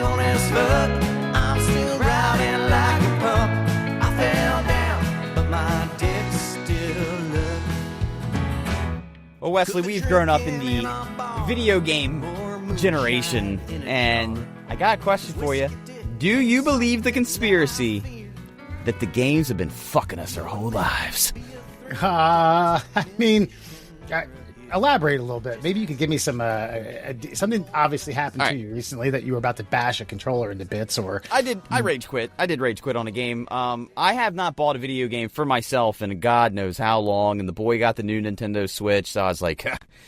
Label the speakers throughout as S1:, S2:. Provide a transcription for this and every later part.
S1: young as fuck. I'm still riding like a pup. I fell down, but my dick's still up.
S2: Well, Wesley, we've grown up in the video game generation, and I got a question for you. Do you believe the conspiracy that the games have been fucking us our whole lives?
S3: I mean, elaborate a little bit. Maybe you could give me some something obviously happened to you recently that you were about to bash a controller into bits, or
S2: I rage quit. I did rage quit on a game. I have not bought a video game for myself in God knows how long, and the boy got the new Nintendo Switch, so I was like,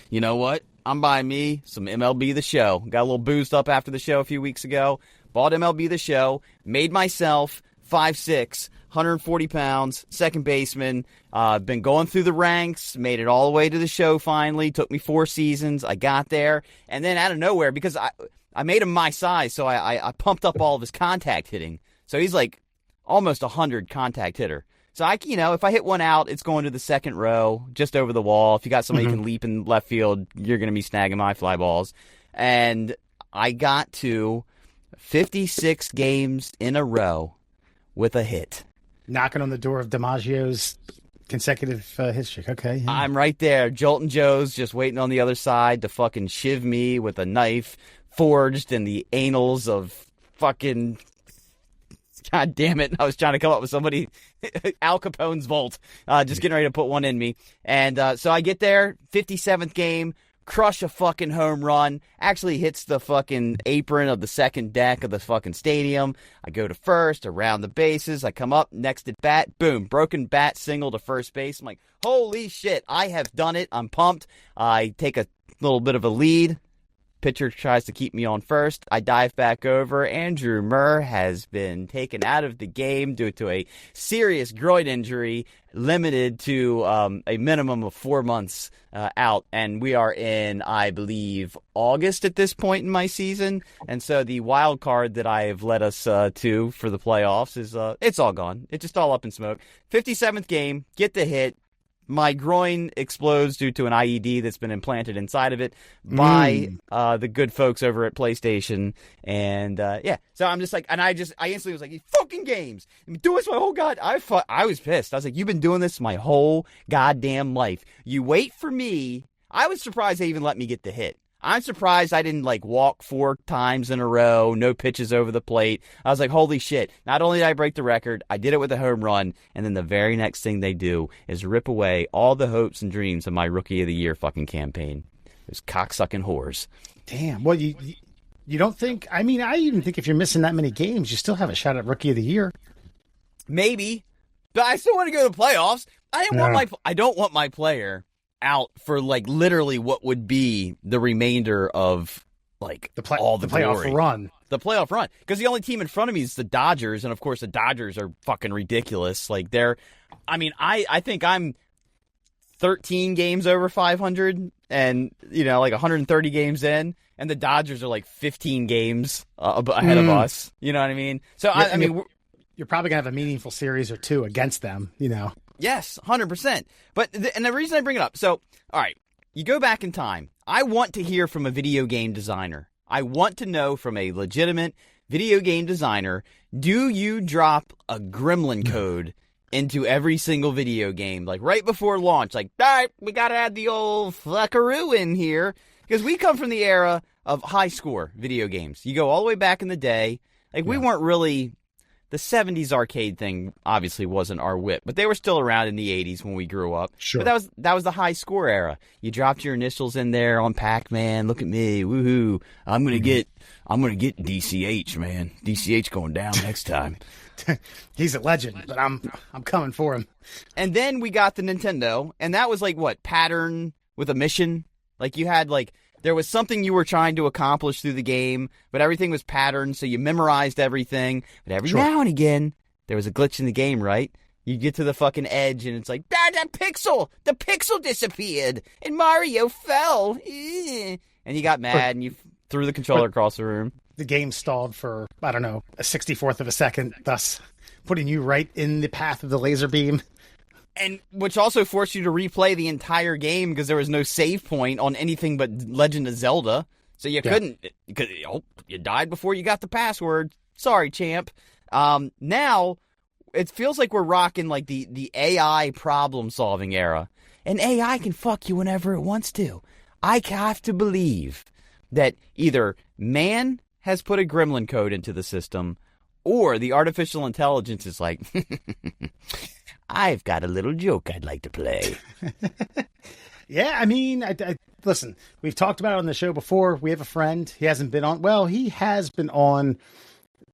S2: you know what? I'm buying me some MLB The Show. Got a little boozed up after the show a few weeks ago. Bought MLB The Show. Made myself 5'6", 140 pounds, second baseman. Been going through the ranks, made it all the way to the show finally. Took me 4 seasons. I got there. And then out of nowhere, because I made him my size, so I pumped up all of his contact hitting. So he's like almost 100 contact hitter. So if I hit one out, it's going to the second row, just over the wall. If you got somebody who can leap in left field, you're going to be snagging my fly balls. And I got to 56 games in a row with a hit.
S3: Knocking on the door of DiMaggio's consecutive hit streak. Okay. Yeah.
S2: I'm right there. Jolton Joe's just waiting on the other side to fucking shiv me with a knife forged in the anals of fucking... God damn it. I was trying to come up with somebody, Al Capone's vault, just getting ready to put one in me. And so I get there, 57th game, crush a fucking home run, actually hits the fucking apron of the second deck of the fucking stadium. I go to first, around the bases, I come up, next at bat, boom, broken bat, single to first base. I'm like, holy shit, I have done it. I'm pumped. I take a little bit of a lead. Pitcher tries to keep me on first. I dive back over. Andrew Murr has been taken out of the game due to a serious groin injury, limited to a minimum of 4 months out. And we are in, I believe, August at this point in my season. And so the wild card that I have led us to for the playoffs is it's all gone. It's just all up in smoke. 57th game, get the hit. My groin explodes due to an IED that's been implanted inside of it by the good folks over at PlayStation. And, so I'm just like, and I instantly was like, these fucking games. I've been doing this my whole I was pissed. I was like, you've been doing this my whole goddamn life. You wait for me. I was surprised they even let me get the hit. I'm surprised I didn't, walk 4 times in a row, no pitches over the plate. I was like, holy shit. Not only did I break the record, I did it with a home run, and then the very next thing they do is rip away all the hopes and dreams of my Rookie of the Year fucking campaign. Those cocksucking whores.
S3: Damn. Well, you don't think... I mean, I even think if you're missing that many games, you still have a shot at Rookie of the Year.
S2: Maybe. But I still want to go to the playoffs. I don't want my player out for literally what would be the remainder of all the
S3: playoff run.
S2: The playoff run. Because the only team in front of me is the Dodgers, and of course the Dodgers are fucking ridiculous. I think I'm 13 games over 500 and 130 games in, and the Dodgers are 15 games ahead of us. You know what I mean? So
S3: you're probably gonna have a meaningful series or 2 against them,
S2: Yes, 100%. But and the reason I bring it up, so, all right, you go back in time. I want to hear from a video game designer. I want to know from a legitimate video game designer, do you drop a gremlin code into every single video game, right before launch? All right, we got to add the old fuckaroo in here. Because we come from the era of high score video games. You go all the way back in the day. We weren't really... The 70s arcade thing obviously wasn't our whip, but they were still around in the 80s when we grew up.
S3: Sure.
S2: But that was the high score era. You dropped your initials in there on Pac-Man. Look at me, woohoo! I'm gonna get DCH, man. DCH going down next time.
S3: He's a legend, but I'm coming for him.
S2: And then we got the Nintendo, and that was pattern with a mission. You had there was something you were trying to accomplish through the game, but everything was patterned, so you memorized everything. But every now and again, there was a glitch in the game, right? You get to the fucking edge, and it's the pixel disappeared, and Mario fell. And you got mad, and you threw the controller across the room.
S3: The game stalled for, I don't know, a 64th of a second, thus putting you right in the path of the laser beam.
S2: And which also forced you to replay the entire game because there was no save point on anything but Legend of Zelda. So you couldn't, because you died before you got the password. Sorry, champ. Now it feels like we're rocking like the AI problem solving era, and AI can fuck you whenever it wants to. I have to believe that either man has put a gremlin code into the system, or the artificial intelligence is like, I've got a little joke I'd like to play.
S3: Yeah, I mean, listen, we've talked about it on the show before. We have a friend. He hasn't been on. Well, he has been on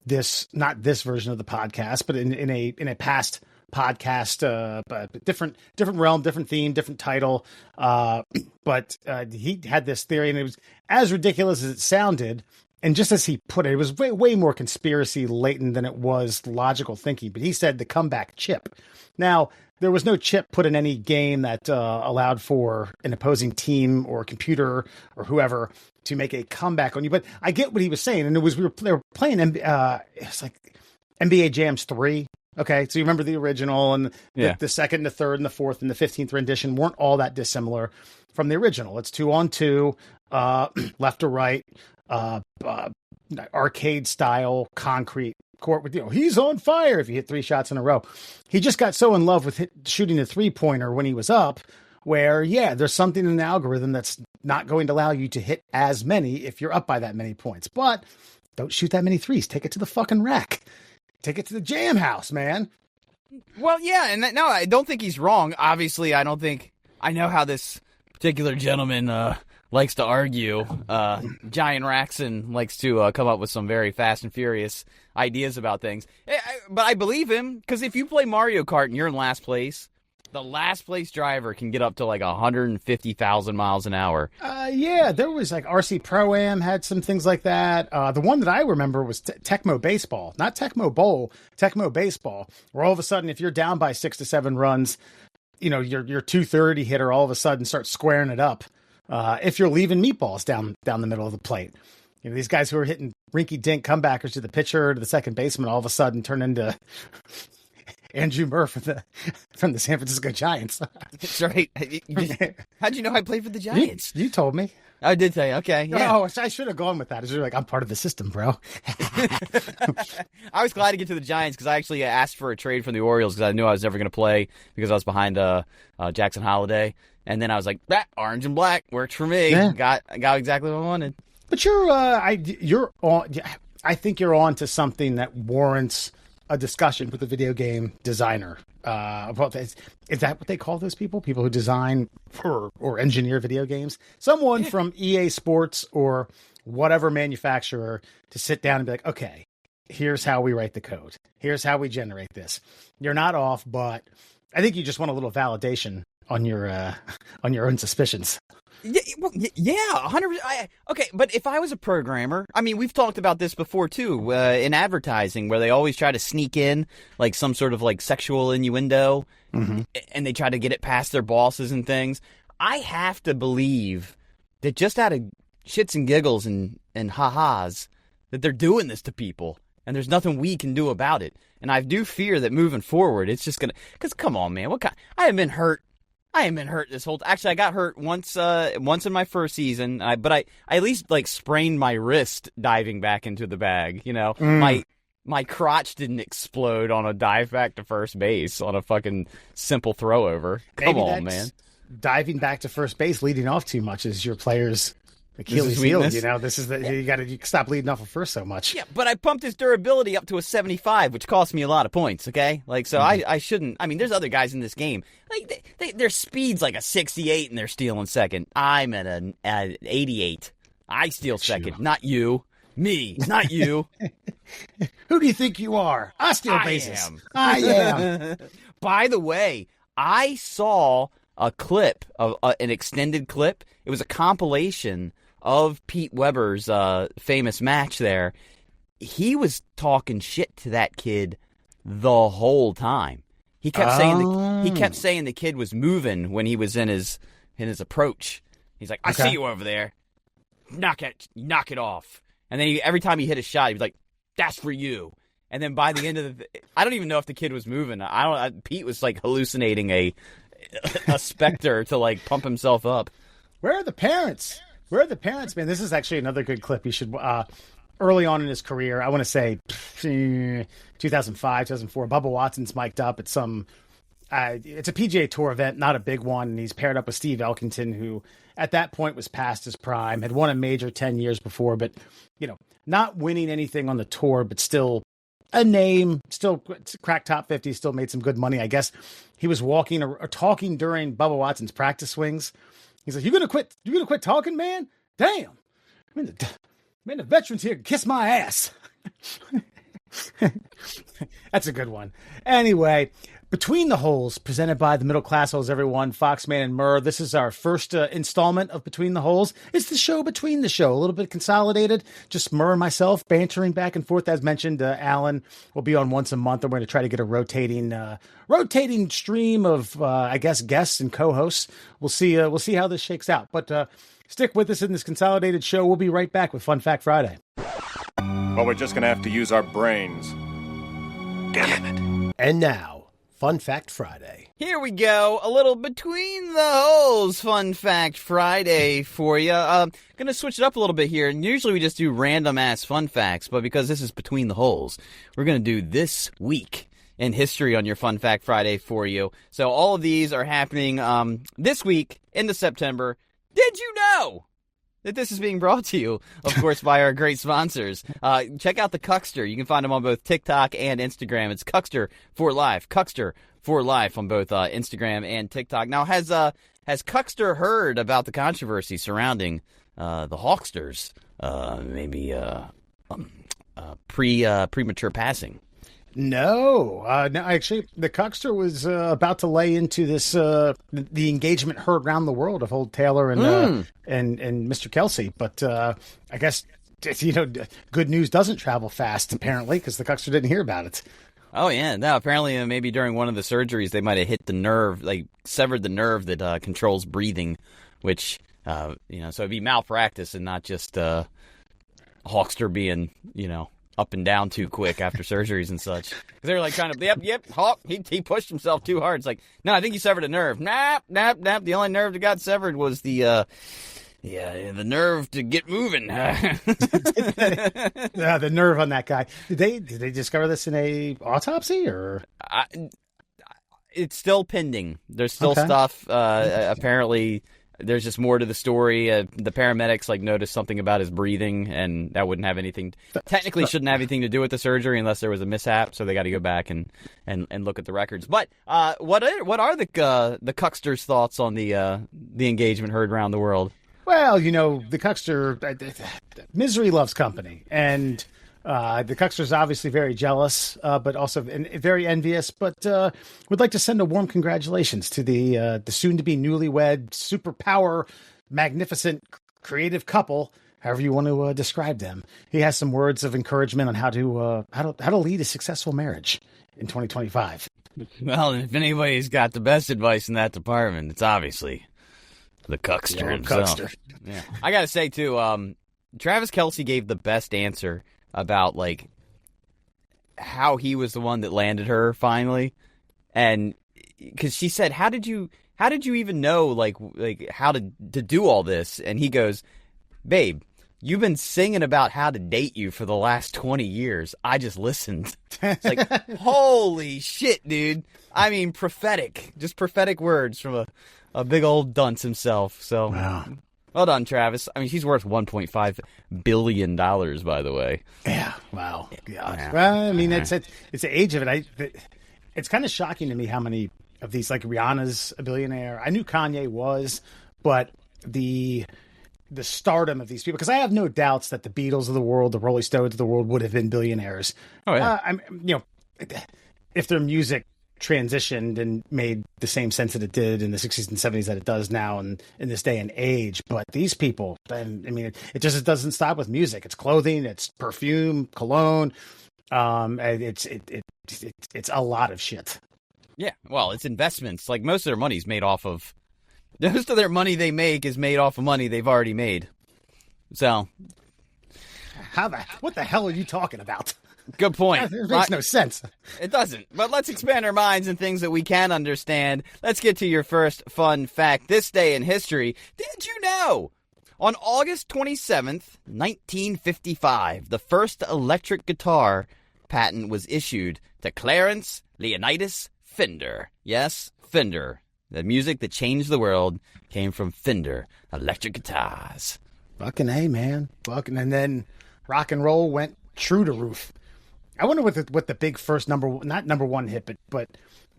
S3: this, not this version of the podcast, but in a past podcast, different realm, different theme, different title. But he had this theory, and it was as ridiculous as it sounded. And just as he put it was way more conspiracy latent than it was logical thinking. But he said the comeback chip. Now, there was no chip put in any game that allowed for an opposing team or computer or whoever to make a comeback on you. But I get what he was saying. And it was, they were playing, it's like NBA Jams 3. Okay. So you remember the original, and the second, the third, and the fourth, and the 15th rendition weren't all that dissimilar from the original. It's 2-on-2, left to right, arcade style concrete court with, he's on fire if you hit 3 shots in a row. He just got so in love with shooting a 3-pointer when he was up, where there's something in the algorithm that's not going to allow you to hit as many if you're up by that many points. But don't shoot that many threes. Take it to the fucking rack. Take it to the jam house, man.
S2: Well, yeah, and no, I don't think he's wrong. Obviously, I know how this particular gentleman likes to argue. Giant Raxon likes to come up with some very fast and furious ideas about things. But I believe him, because if you play Mario Kart and you're in last place, the last place driver can get up to like 150,000 miles an hour.
S3: There was like RC Pro-Am had some things like that. The one that I remember was Tecmo Baseball, not Tecmo Bowl, Tecmo Baseball, where all of a sudden, if you're down by 6 to 7 runs, your 230 hitter all of a sudden starts squaring it up. If you're leaving meatballs down the middle of the plate, these guys who are hitting rinky-dink comebackers to the pitcher, to the second baseman, all of a sudden turn into Andrew Murr from the San Francisco Giants.
S2: That's right. How'd you know I played for the Giants?
S3: You told me.
S2: I did tell you. Okay. Yeah.
S3: Oh, I should have gone with that. It's like, I'm part of the system, bro.
S2: I was glad to get to the Giants because I actually asked for a trade from the Orioles because I knew I was never going to play because I was behind Jackson Holiday. And then I was like, orange and black works for me. Yeah. Got exactly what I wanted.
S3: But you're on. I think you're on to something that warrants a discussion with the video game designer. Is that what they call those people? People who design or engineer video games? Someone from EA Sports or whatever manufacturer to sit down and be like, okay, here's how we write the code. Here's how we generate this. You're not off, but I think you just want a little validation on your own suspicions.
S2: Yeah, 100%. Okay, but if I was a programmer, I mean, we've talked about this before too, in advertising, where they always try to sneak in like some sort of like sexual innuendo, and they try to get it past their bosses and things. I have to believe that just out of shits and giggles and ha-has, that they're doing this to people, and there's nothing we can do about it. And I do fear that moving forward, it's just gonna. Because come on, man, I haven't been hurt. This whole. Actually, I got hurt once in my first season. But I at least like sprained my wrist diving back into the bag. My crotch didn't explode on a dive back to first base on a fucking simple throw over. Come on, man.
S3: Diving back to first base, leading off too much is your player's Achilles heel. This is you got to stop leading off at first so much. Yeah,
S2: but I pumped his durability up to a 75, which cost me a lot of points. Okay, I shouldn't. I mean, there's other guys in this game. Like their speed's like a 68, and they're stealing second. I'm at an 88. I steal second, not you. Me, not you.
S3: Who do you think you are? I steal bases. I am.
S2: By the way, I saw a clip of an extended clip. It was a compilation of Pete Weber's famous match there. He was talking shit to that kid the whole time. He kept saying the kid was moving when he was in his approach. He's like, I see you over there. Knock it off. And then every time he hit a shot, he was like, that's for you. And then by the end of I don't even know if the kid was moving. Pete was like hallucinating a specter to like pump himself up.
S3: Where are the parents? Where are the parents, man? This is actually another good clip. You should, early on in his career, I want to say 2005, 2004, Bubba Watson's mic'd up at some, it's a PGA Tour event, not a big one. And he's paired up with Steve Elkington, who at that point was past his prime, had won a major 10 years before, but, not winning anything on the tour, but still a name, still cracked top 50, still made some good money. I guess he was walking or talking during Bubba Watson's practice swings. He's like, "You gonna quit talking, man? Damn. The veterans here can kiss my ass." That's a good one. Anyway, Between the Holes, presented by the Middle Classholes, everyone, Foxman and Murr. This is our first installment of Between the Holes. It's the show between the show, a little bit consolidated. Just Murr and myself bantering back and forth. As mentioned, Alan will be on once a month, and we're going to try to get a rotating stream of, I guess, guests and co-hosts. We'll see how this shakes out. But stick with us in this consolidated show. We'll be right back with Fun Fact Friday.
S4: Well, we're just going to have to use our brains. Damn it.
S5: And now, Fun Fact Friday.
S2: Here we go. A little Between the Holes Fun Fact Friday for you. Going to switch it up a little bit here. And usually we just do random-ass fun facts, but because this is Between the Holes, we're going to do This Week in History on your Fun Fact Friday for you. So all of these are happening this week into September. Did you know that this is being brought to you, of course, by our great sponsors? Check out the Cuckster. You can find them on both TikTok and Instagram. It's Cuckster for Life. Cuckster for Life on both Instagram and TikTok. Now, has Cuckster heard about the controversy surrounding the Hawksters? Maybe premature passing.
S3: No, actually, the Cuckster was about to lay into this the engagement heard around the world of old Taylor and Mr. Kelsey, but I guess good news doesn't travel fast apparently because the Cuckster didn't hear about it.
S2: Oh yeah, no. Apparently, maybe during one of the surgeries, they might have hit the nerve, like severed the nerve that controls breathing, which so it'd be malpractice and not just Hawkster being up and down too quick after surgeries and such. Because they were like trying to, yep, Hawk, he pushed himself too hard. It's like, no, I think he severed a nerve. Nap. The only nerve that got severed was the nerve to get moving.
S3: The nerve on that guy. Did they discover this in a autopsy or?
S2: It's still pending. There's still stuff. Apparently, there's just more to the story. The paramedics noticed something about his breathing, and that wouldn't have anything. Technically, shouldn't have anything to do with the surgery unless there was a mishap. So they got to go back and look at the records. But what are the Cuckster's thoughts on the engagement heard around the world?
S3: Well, the Cuckster, misery loves company, and the Cuckster's obviously very jealous, but also very envious, but would like to send a warm congratulations to the soon-to-be newlywed, superpower, magnificent, creative couple, however you want to describe them. He has some words of encouragement on how to lead a successful marriage in 2025.
S2: Well, if anybody's got the best advice in that department, it's obviously the Cuckster himself.
S3: Cuckster.
S2: Yeah. I got to say, too, Travis Kelce gave the best answer about how he was the one that landed her finally, and because she said, how did you even know how to do all this? And he goes, "Babe, you've been singing about how to date you for the last 20 years. I just listened." It's like, holy shit, dude. I mean, prophetic words from a big old dunce himself. So
S3: wow.
S2: Well done, Travis. I mean, he's worth $1.5 billion, by the way.
S3: Yeah. Wow.
S2: Yeah.
S3: Well, I mean, it's the age of it. It's kind of shocking to me how many of these, Rihanna's a billionaire. I knew Kanye was, but the stardom of these people, because I have no doubts that the Beatles of the world, the Rolling Stones of the world would have been billionaires.
S2: Oh, yeah.
S3: If their music transitioned and made the same sense that it did in the 60s and 70s that it does now and in this day and age. But these people, it just doesn't stop with music. It's clothing, it's perfume, cologne. It's a lot of shit.
S2: Yeah, well, it's investments. Most of their money's made off of. Most of their money they make is made off of money they've already made. So,
S3: what the hell are you talking about?
S2: Good point.
S3: It makes no sense.
S2: It doesn't. But let's expand our minds in things that we can understand. Let's get to your first fun fact. This day in history, did you know? On August 27th, 1955, the first electric guitar patent was issued to Clarence Leonidas Fender. Yes, Fender. The music that changed the world came from Fender electric guitars.
S3: Fucking A, man. Fucking, and then rock and roll went true to roof. I wonder what the big first not number one hit, but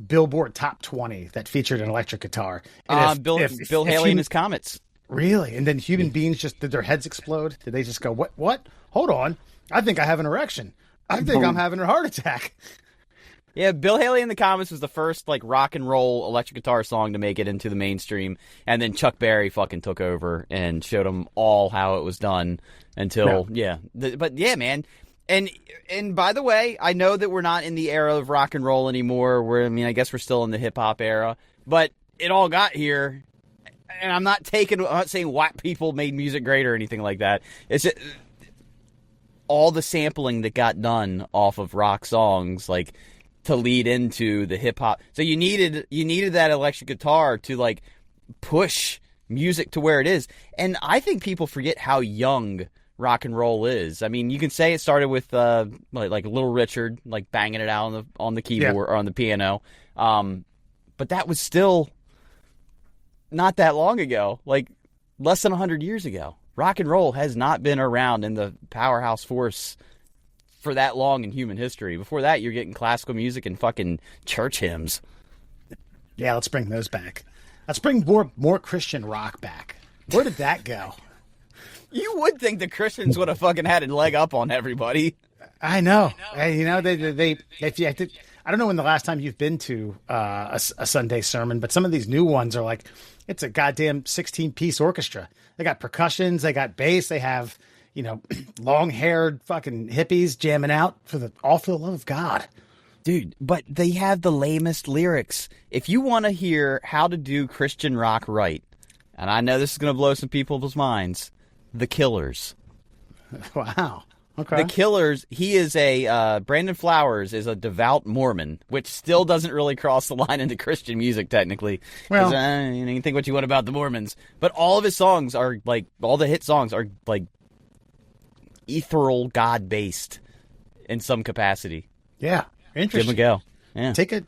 S3: Billboard Top 20 that featured an electric guitar. And
S2: Bill Haley and his Comets.
S3: Really? And then human beings did their heads explode? Did they just go, what? Hold on. I think I have an erection. I think I'm having a heart attack.
S2: Yeah, Bill Haley and the Comets was the first like rock and roll electric guitar song to make it into the mainstream, and then Chuck Berry fucking took over and showed them all how it was done until but yeah, man. And by the way, I know that we're not in the era of rock and roll anymore. I guess we're still in the hip hop era, but it all got here. And I'm not saying white people made music great or anything like that. It's just all the sampling that got done off of rock songs, like to lead into the hip hop. So you needed that electric guitar to like push music to where it is. And I think people forget how young rock and roll is. I mean, you can say it started with like Little Richard, like banging it out on the keyboard or on the piano. But that was still not that long ago, like less than 100 years ago. Rock and roll has not been around in the powerhouse force for that long in human history. Before that, you're getting classical music and fucking church hymns.
S3: Yeah, let's bring those back. Let's bring more Christian rock back. Where did that go?
S2: You would think the Christians would have fucking had a leg up on everybody.
S3: I know. Hey, they I don't know when the last time you've been to a Sunday sermon, but some of these new ones are like, it's a goddamn 16-piece orchestra. They got percussions, they got bass, they have, long-haired fucking hippies jamming out for the love of God.
S2: Dude, but they have the lamest lyrics. If you want to hear how to do Christian rock right, and I know this is going to blow some people's minds, The Killers.
S3: Wow. Okay.
S2: The Killers, he is Brandon Flowers is a devout Mormon, which still doesn't really cross the line into Christian music, technically.
S3: Well,
S2: you can think what you want about the Mormons, but all of his songs are, like, all the hit songs are, like, ethereal God-based in some capacity.
S3: Yeah. Interesting.
S2: Give him a go. Yeah.
S3: Take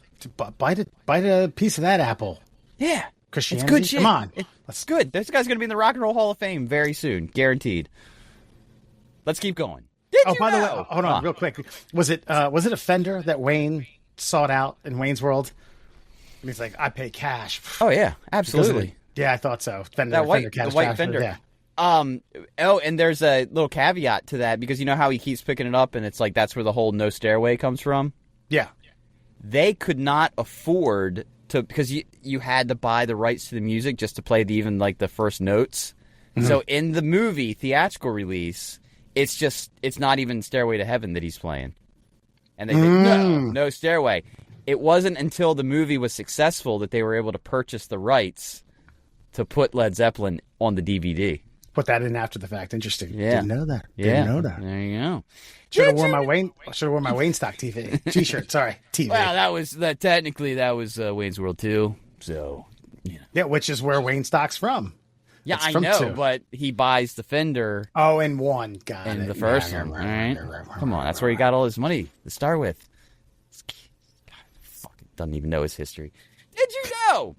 S3: bite a piece of that apple.
S2: Yeah.
S3: Christianity.
S2: It's good shit.
S3: Come on.
S2: It's good. This guy's going to be in the Rock and Roll Hall of Fame very soon. Guaranteed. Let's keep going.
S3: By the way, hold on real quick. Was it a Fender that Wayne sought out in Wayne's World? And he's like, I pay cash.
S2: Oh, yeah. Absolutely.
S3: Yeah, I thought so.
S2: The white Fender.
S3: Yeah.
S2: And there's a little caveat to that, because you know how he keeps picking it up and it's like that's where the whole No Stairway comes from?
S3: Yeah.
S2: They could not afford to, because you had to buy the rights to the music just to play the first notes. Mm-hmm. So in the movie theatrical release, it's not even Stairway to Heaven that he's playing. And they said, no Stairway. It wasn't until the movie was successful that they were able to purchase the rights to put Led Zeppelin on the DVD.
S3: Put that in after the fact. Interesting.
S2: Yeah.
S3: Didn't know that.
S2: Yeah.
S3: Didn't know that.
S2: There you go.
S3: Should have worn my Wayne stock TV t-shirt. Sorry, TV.
S2: Well, that was Wayne's World 2. So,
S3: yeah, which is where Wayne stock's from.
S2: Yeah,
S3: it's
S2: I
S3: from
S2: know,
S3: 2.
S2: but he buys the Fender.
S3: Oh, in 1. Got
S2: in
S3: it.
S2: the first one. All right. Come on, that's where he got all his money to start with. God, fucking doesn't even know his history. Did you know?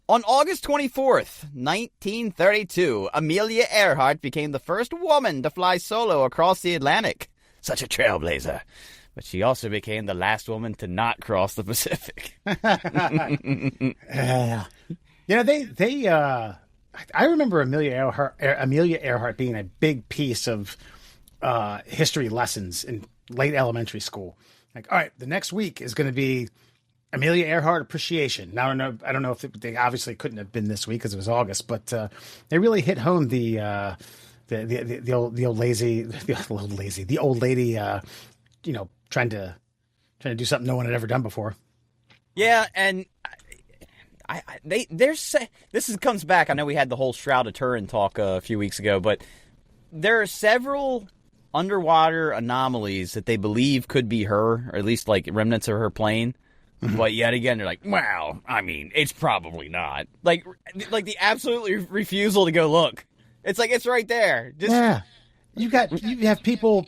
S2: On August 24th, 1932, Amelia Earhart became the first woman to fly solo across the Atlantic. Such a trailblazer. But she also became the last woman to not cross the Pacific.
S3: I remember Amelia Earhart being a big piece of history lessons in late elementary school. Like, all right, the next week is going to be Amelia Earhart appreciation. Now, I don't know if they obviously couldn't have been this week because it was August, but they really hit home the old lady, trying to do something no one had ever done before.
S2: Yeah, and this comes back. I know we had the whole Shroud of Turin talk a few weeks ago, but there are several underwater anomalies that they believe could be her, or at least like remnants of her plane. Mm-hmm. But yet again, they're like, well, I mean, it's probably not. Like the absolute refusal to go look. It's like it's right there. Just
S3: Yeah. You have people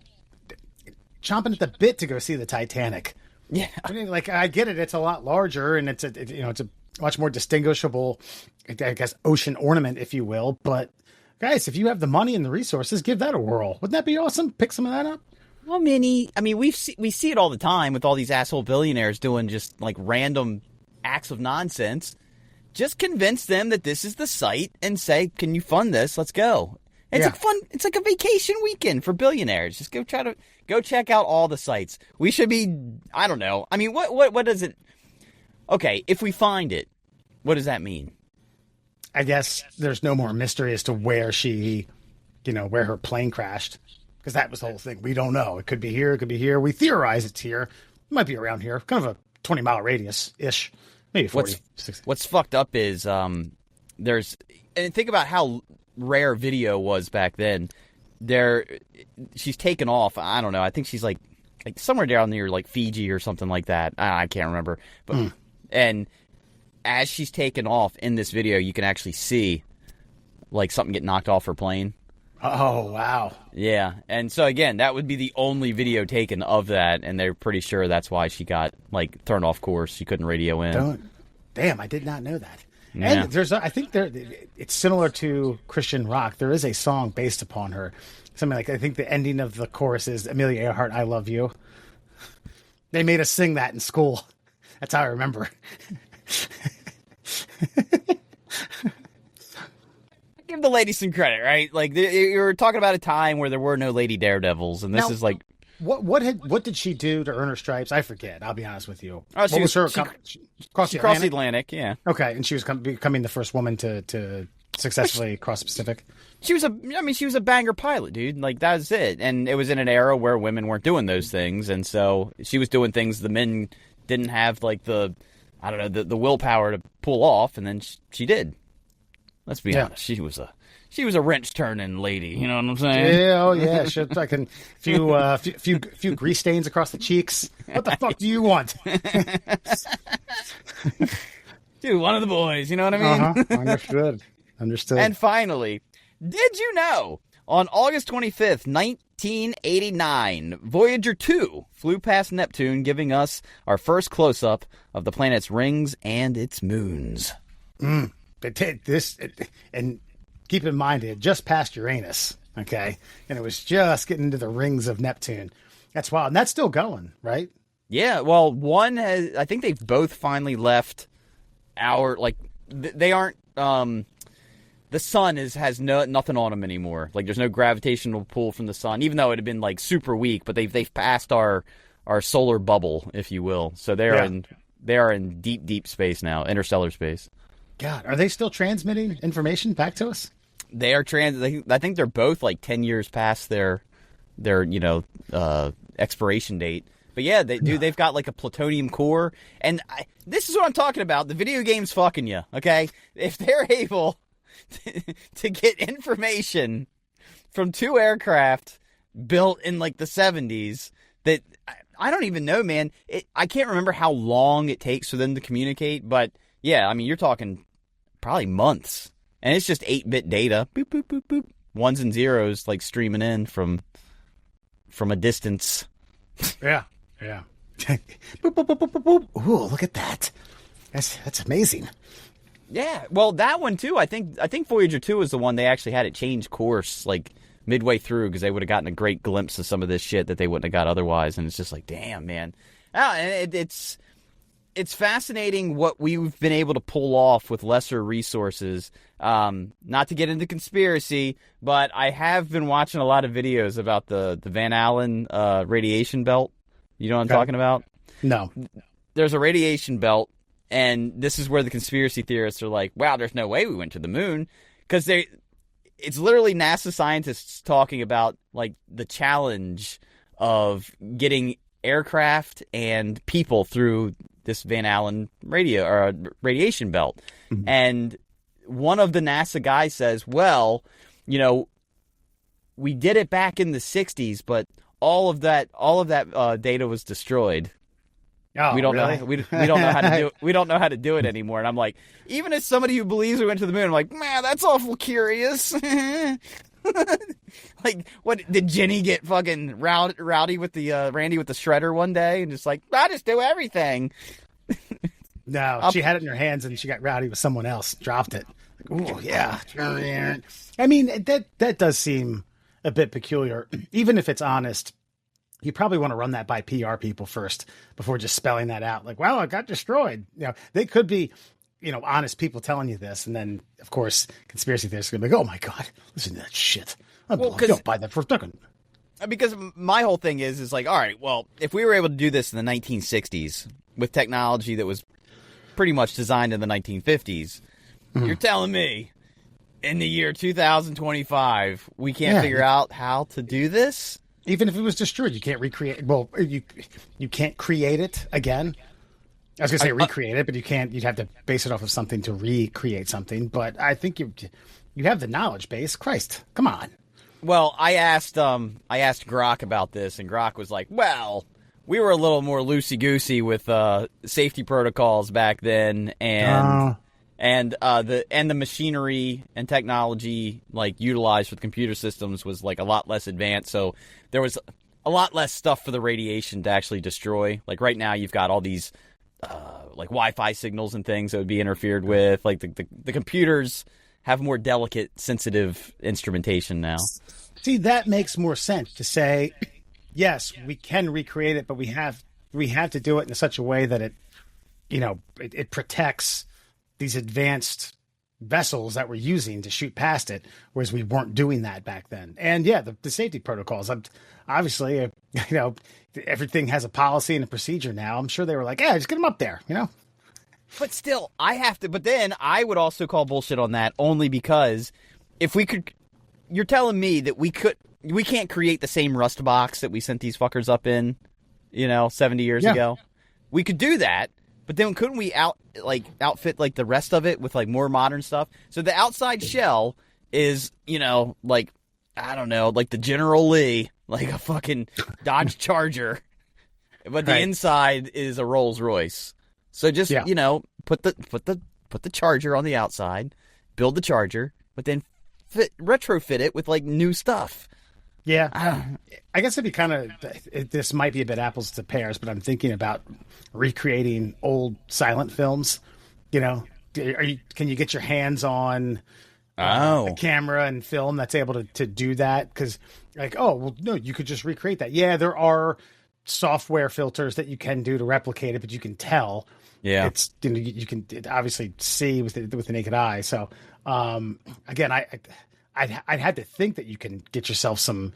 S3: chomping at the bit to go see the Titanic.
S2: yeah.
S3: I mean, like, I get it. It's a lot larger, and it's a much more distinguishable, I guess, ocean ornament, if you will. But guys, if you have the money and the resources, give that a whirl. Wouldn't that be awesome? Pick some of that up.
S2: Well, Minnie, I mean, we see it all the time with all these asshole billionaires doing just like random acts of nonsense. Just convince them that this is the site and say, "Can you fund this? Let's go." It's like fun. It's like a vacation weekend for billionaires. Just go check out all the sites. We should be. I don't know. I mean, what does it? Okay, if we find it, what does that mean?
S3: I guess there's no more mystery as to where she, where her plane crashed, because that was the whole thing. We don't know. It could be here. It could be here. We theorize it's here. It might be around here. Kind of a 20-mile radius ish, maybe 40. 60.
S2: What's fucked up is there's and think about how rare video was back then. She's taken off. I don't know. I think she's like somewhere down near like Fiji or something like that. I can't remember. But and as she's taken off in this video, you can actually see like something get knocked off her plane.
S3: Oh, wow.
S2: Yeah. And so again, that would be the only video taken of that, and they're pretty sure that's why she got like thrown off course. She couldn't radio in.
S3: Damn, I did not know that.
S2: Yeah.
S3: And I think it's similar to Christian rock. There is a song based upon her. Something like, I think the ending of the chorus is Amelia Earhart, I Love You. They made us sing that in school. That's how I remember.
S2: Give the lady some credit, right? Like you were talking about a time where there were no lady daredevils, and this is like
S3: what did she do to earn her stripes? I forget. I'll be honest with you.
S2: Oh, she
S3: crossed
S2: the Atlantic, yeah.
S3: Okay, and she was becoming the first woman to successfully cross the Pacific.
S2: She was a banger pilot, dude. Like, that was it. And it was in an era where women weren't doing those things, and so she was doing things the men didn't have, like, the willpower to pull off, and then she did. Let's be honest. She was a wrench turning lady. You know what I'm saying?
S3: Yeah, oh yeah. Should fucking few grease stains across the cheeks. What the fuck do you want?
S2: Dude, one of the boys. You know what I mean?
S3: Understood.
S2: And finally, did you know on August 25th, 1989, Voyager 2 flew past Neptune, giving us our first close up of the planet's rings and its moons.
S3: And keep in mind, it had just passed Uranus, okay? And it was just getting into the rings of Neptune. That's wild. And that's still going, right?
S2: Yeah, well, I think they've both finally left they aren't, the sun has nothing on them anymore. Like, there's no gravitational pull from the sun, even though it had been, like, super weak, but they've passed our solar bubble, if you will. So they are in deep, deep space now, interstellar space.
S3: God, are they still transmitting information back to us?
S2: They are I think they're both like 10 years past their expiration date. But yeah, they've got like a plutonium core, and this is what I'm talking about. The video game's fucking you, okay? If they're able to get information from two aircraft built in like the 70s, that I don't even know, man. I can't remember how long it takes for them to communicate, but yeah, I mean, you're talking probably months. And it's just 8-bit data. Boop, boop, boop, boop. Ones and zeros, like, streaming in from a distance.
S3: Yeah. Boop, boop, boop, boop, boop, boop. Ooh, look at that. That's amazing.
S2: Yeah, well, that one, too. I think Voyager 2 was the one they actually had it change course, like, midway through, because they would have gotten a great glimpse of some of this shit that they wouldn't have got otherwise. And it's just like, damn, man. And it's fascinating what we've been able to pull off with lesser resources. Not to get into conspiracy, but I have been watching a lot of videos about the Van Allen radiation belt. You know what I'm talking about?
S3: No.
S2: There's a radiation belt, and this is where the conspiracy theorists are like, wow, there's no way we went to the moon. Because it's literally NASA scientists talking about like the challenge of getting aircraft and people through this Van Allen radiation belt. Mm-hmm. And one of the NASA guys says, well, we did it back in the 60s, but all of that data was destroyed.
S3: Oh,
S2: we don't
S3: really?
S2: know. We don't know how to do it. We don't know how to do it anymore. And I'm like, even as somebody who believes we went to the moon, I'm like, man, that's awful curious. Like, what did Jenny get fucking rowdy with the Randy with the shredder one day and just like, I just do everything.
S3: No, she had it in her hands and she got rowdy with someone else, dropped it. Oh yeah. I mean, that does seem a bit peculiar, even if it's honest. You probably want to run that by PR people first before just spelling that out. Like, well, it got destroyed. They could be, honest people telling you this. And then, of course, conspiracy theorists are going to be like, oh, my God, listen to that shit. Don't buy that for a second.
S2: Because my whole thing is like, all right, well, if we were able to do this in the 1960s with technology that was pretty much designed in the 1950s, you're telling me in the year 2025 we can't figure out how to do this?
S3: Even if it was destroyed, you can't recreate. Well, you can't create it again. I was going to say recreate it, but you can't. You'd have to base it off of something to recreate something. But I think you have the knowledge base. Christ, come on.
S2: Well, I asked Grok about this, and Grok was like, "Well, we were a little more loosey goosey with safety protocols back then, and the machinery and technology like utilized with computer systems was like a lot less advanced. So there was a lot less stuff for the radiation to actually destroy. Like right now, you've got all these like Wi-Fi signals and things that would be interfered with. Like the computers have more delicate, sensitive instrumentation now.
S3: See, that makes more sense to say, yes, we can recreate it, but we have to do it in such a way that it protects these advanced vessels that we're using to shoot past it, whereas we weren't doing that back then. And yeah, the safety protocols, obviously, everything has a policy and a procedure now. I'm sure they were like, yeah, just get them up there,
S2: But still, but then I would also call bullshit on that only because if we could, you're telling me that we can't create the same rust box that we sent these fuckers up in, 70 years ago. We could do that. But then couldn't we outfit like the rest of it with like more modern stuff? So the outside shell is, like, I don't know, like the General Lee, like a fucking Dodge Charger. But the inside is a Rolls Royce. So just, put the Charger on the outside, build the Charger, but then retrofit it with like new stuff.
S3: Yeah, I guess it'd be kind of, this might be a bit apples to pears, but I'm thinking about recreating old silent films. Can you get your hands on a camera and film that's able to do that? Because no, you could just recreate that. Yeah, there are software filters that you can do to replicate it, but you can tell. Yeah, it's you can obviously see with the naked eye. So again, I'd had to think that you can get yourself some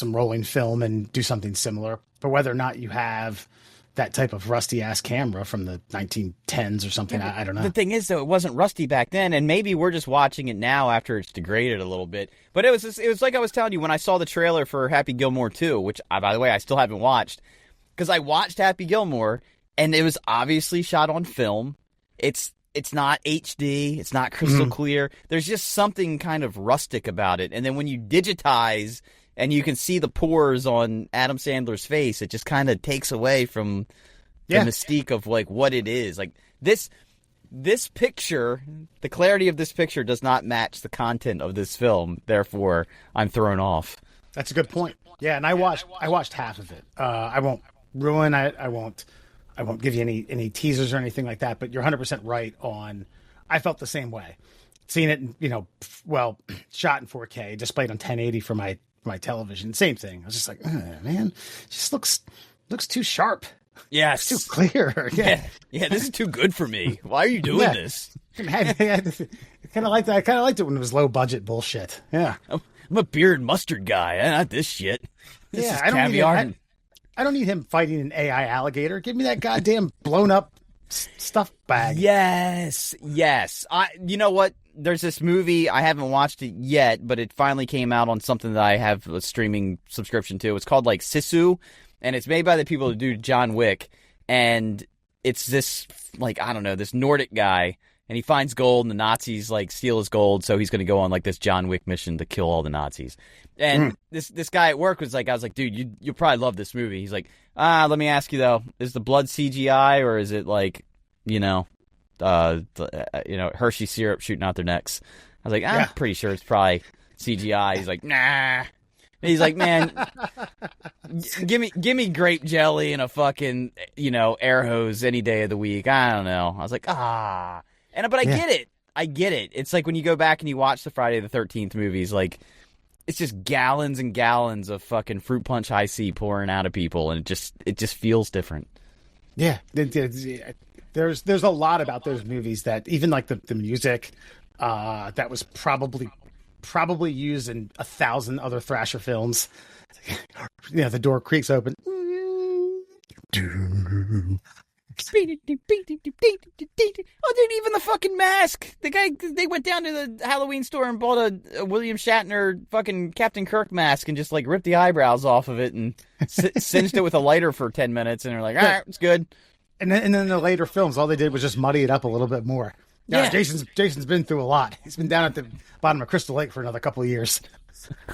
S3: rolling film and do something similar, but whether or not you have that type of rusty ass camera from the 1910s or something, I don't know.
S2: The thing is, though, it wasn't rusty back then, and maybe we're just watching it now after it's degraded a little bit. But it was like I was telling you when I saw the trailer for Happy Gilmore 2, which, by the way, I still haven't watched, because I watched Happy Gilmore, and it was obviously shot on film. It's not HD. It's not crystal clear. There's just something kind of rustic about it. And then when you digitize and you can see the pores on Adam Sandler's face, it just kind of takes away from the mystique of like what it is. Like this picture, the clarity of this picture does not match the content of this film. Therefore, I'm thrown off.
S3: That's a good point. Yeah, and I watched half of it. I won't ruin it. I won't give you any teasers or anything like that, but you're 100% right on. I felt the same way. Seeing it, shot in 4K, displayed on 1080 for my television. Same thing. I was just like, man, it just looks too sharp.
S2: Yeah,
S3: it's too clear.
S2: Yeah, this is too good for me. Why are you doing this?
S3: I kind of liked it. I kind of liked it when it was low budget bullshit. Yeah,
S2: I'm a beard mustard guy. Not this shit. This is caviar.
S3: I don't need him fighting an AI alligator. Give me that goddamn blown up stuff bag.
S2: Yes. You know what? There's this movie. I haven't watched it yet, but it finally came out on something that I have a streaming subscription to. It's called like Sisu, and it's made by the people who do John Wick. And it's this, like, I don't know, this Nordic guy and he finds gold, and the Nazis like steal his gold, so he's going to go on like this John Wick mission to kill all the Nazis. And this guy at work was like, I was like, dude, you'll probably love this movie. He's like, let me ask you though, is the blood CGI or is it like, Hershey syrup shooting out their necks? I was like, I'm pretty sure it's probably CGI. He's like, nah. He's like, man, give me grape jelly and a fucking, air hose any day of the week. I don't know. I was like, but I get it. I get it. It's like when you go back and you watch the Friday the 13th movies, like, it's just gallons and gallons of fucking fruit punch high C pouring out of people, and it just feels different.
S3: Yeah. There's a lot about those movies that even like the music that was probably used in 1,000 other Thrasher films. The door creaks open.
S2: Oh, dude, even the fucking mask. The guy, they went down to the Halloween store and bought a William Shatner fucking Captain Kirk mask and just like ripped the eyebrows off of it and singed it with a lighter for 10 minutes. And they're like, all right, it's good.
S3: And then in the later films, all they did was just muddy it up a little bit more. Yeah, Jason's been through a lot. He's been down at the bottom of Crystal Lake for another couple of years.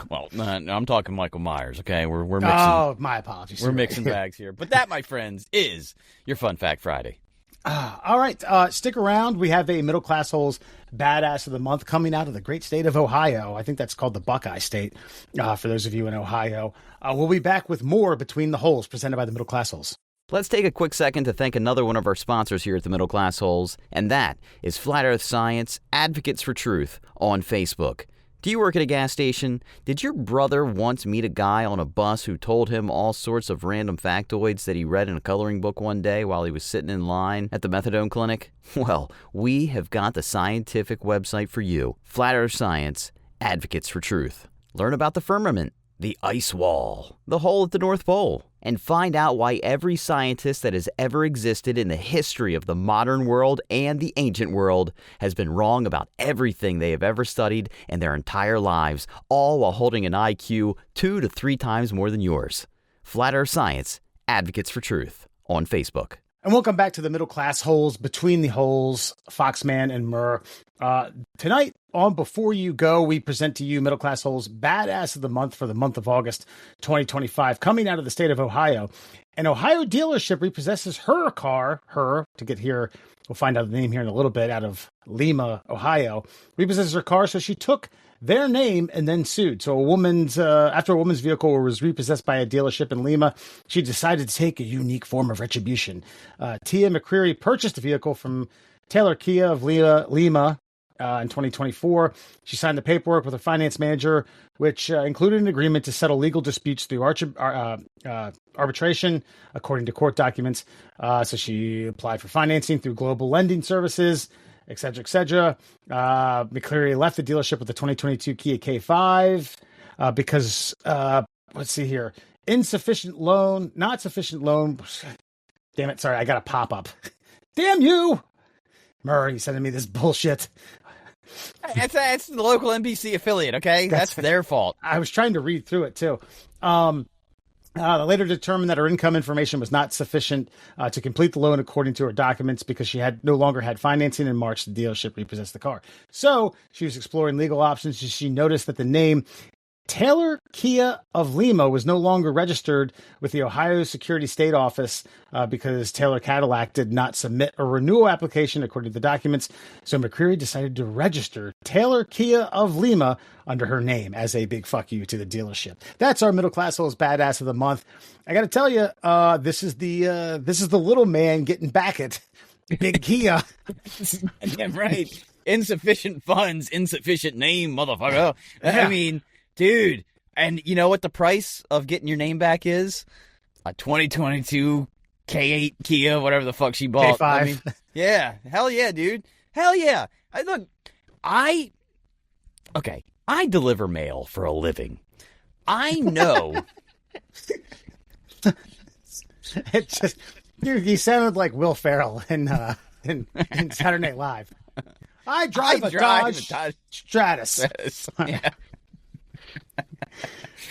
S2: Well, no, I'm talking Michael Myers. Okay, we're mixing.
S3: Oh, my apologies.
S2: We're mixing bags here, but that, my friends, is your Fun Fact Friday.
S3: All right, stick around. We have a Middle Classholes Badass of the Month coming out of the great state of Ohio. I think that's called the Buckeye State. For those of you in Ohio, we'll be back with more Between the Holes, presented by the Middle Classholes.
S2: Let's take a quick second to thank another one of our sponsors here at the Middle Classholes, and that is Flat Earth Science Advocates for Truth on Facebook. Do you work at a gas station? Did your brother once meet a guy on a bus who told him all sorts of random factoids that he read in a coloring book one day while he was sitting in line at the methadone clinic? Well, we have got the scientific website for you, Flat Earth Science Advocates for Truth. Learn about the firmament, the ice wall, the hole at the North Pole, and find out why every scientist that has ever existed in the history of the modern world and the ancient world has been wrong about everything they have ever studied in their entire lives, all while holding an IQ 2 to 3 times more than yours. Flat Earth Science Advocates for Truth on Facebook.
S3: And welcome back to the Middle Classholes, Between the Holes, Foxman and Murr. Tonight on Before You Go, we present to you Middle Classholes Badass of the Month for the month of August 2025, coming out of the state of Ohio. An Ohio dealership repossesses her car, to get here, we'll find out the name here in a little bit, out of Lima, Ohio, repossesses her car, so she took their name and then sued. So after a woman's vehicle was repossessed by a dealership in Lima, she decided to take a unique form of retribution. Tia McCreary purchased the vehicle from Taylor Kia of Lima in 2024. She signed the paperwork with her finance manager, which included an agreement to settle legal disputes through arbitration, according to court documents. So she applied for financing through Global Lending Services, et cetera, et cetera. McCleary left the dealership with the 2022 Kia K5 because, let's see here, not sufficient loan. Damn it, sorry, I got a pop-up. Damn you! Murr, you sending me this bullshit.
S2: It's the local NBC affiliate, okay? That's their fault.
S3: I was trying to read through it, too. Later determined that her income information was not sufficient to complete the loan according to her documents because she no longer had financing. In March, the dealership repossessed the car. So she was exploring legal options. She noticed that the name Taylor Kia of Lima was no longer registered with the Ohio Security State Office because Taylor Cadillac did not submit a renewal application according to the documents. So McCreary decided to register Taylor Kia of Lima under her name as a big fuck you to the dealership. That's our Middle Classholes Badass of the Month. I got to tell you, this is the little man getting back at Big Kia.
S2: Damn right. Insufficient funds, insufficient name, motherfucker.
S3: Yeah.
S2: I mean, dude, and you know what the price of getting your name back is? A 2022 K8 Kia, whatever the fuck she bought.
S3: K5.
S2: I mean, yeah, hell yeah, dude. Hell yeah. I deliver mail for a living. I know.
S3: It just, dude, he sounded like Will Ferrell in Saturday Night Live. I drive a Dodge Stratus.
S2: Yeah.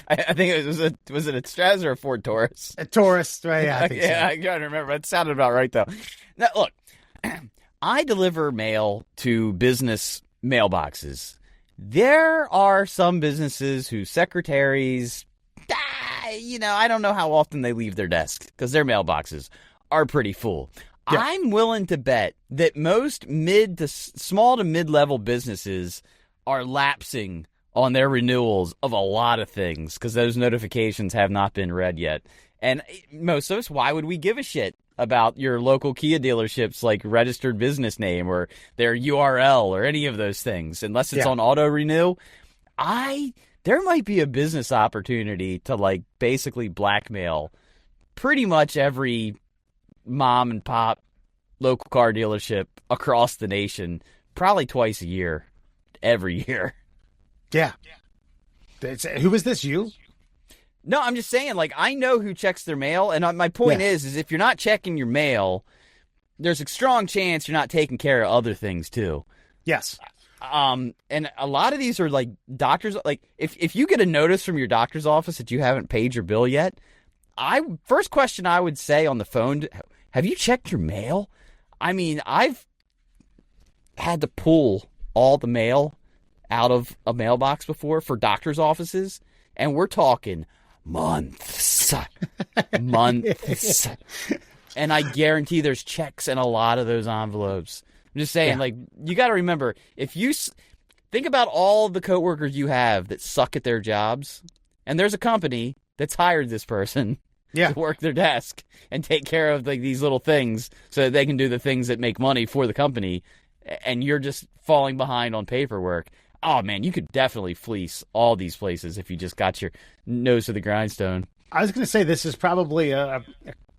S2: I think it was it a Stratus or a Ford Taurus?
S3: A Taurus, right? Yeah, I think so.
S2: I gotta remember. It sounded about right though. Now, look, I deliver mail to business mailboxes. There are some businesses whose secretaries, I don't know how often they leave their desk because their mailboxes are pretty full. Yeah. I'm willing to bet that most small to mid-level businesses are lapsing on their renewals of a lot of things because those notifications have not been read yet. And most of us, why would we give a shit about your local Kia dealership's like registered business name or their URL or any of those things unless it's on auto renew? There might be a business opportunity to like basically blackmail pretty much every mom and pop local car dealership across the nation probably twice a year, every year.
S3: Yeah. Who is this, you?
S2: No, I'm just saying, like, I know who checks their mail, and my point is if you're not checking your mail, there's a strong chance you're not taking care of other things, too.
S3: Yes.
S2: And a lot of these are, like, doctors, like, if you get a notice from your doctor's office that you haven't paid your bill yet, first question I would say on the phone, have you checked your mail? I mean, I've had to pull all the mail out of a mailbox before for doctor's offices, and we're talking months. And I guarantee there's checks in a lot of those envelopes. I'm just saying, like, you got to remember, if you think about all the coworkers you have that suck at their jobs, and there's a company that's hired this person to work their desk and take care of like these little things so that they can do the things that make money for the company, and you're just falling behind on paperwork. Oh, man, you could definitely fleece all these places if you just got your nose to the grindstone.
S3: I was going to say this is probably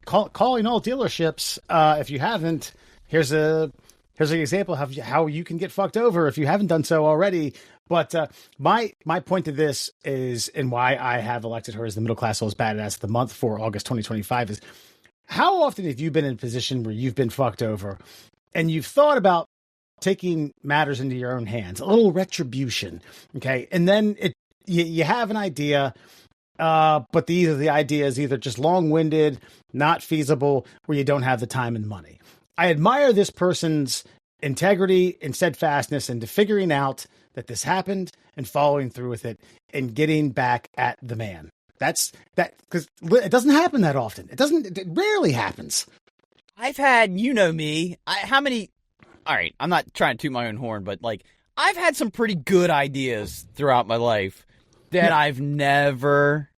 S3: calling all dealerships. If you haven't, here's an example of how you can get fucked over if you haven't done so already. But my point to this is, and why I have elected her as the Middle Classholes Badass of the month for August 2025 is, how often have you been in a position where you've been fucked over and you've thought about taking matters into your own hands, a little retribution, okay? And then you have an idea, but the idea is either just long-winded, not feasible, or you don't have the time and money. I admire this person's integrity and steadfastness into figuring out that this happened and following through with it and getting back at the man. That's because it doesn't happen that often. It rarely happens.
S2: I've had, me, all right, I'm not trying to toot my own horn, but like I've had some pretty good ideas throughout my life that I've never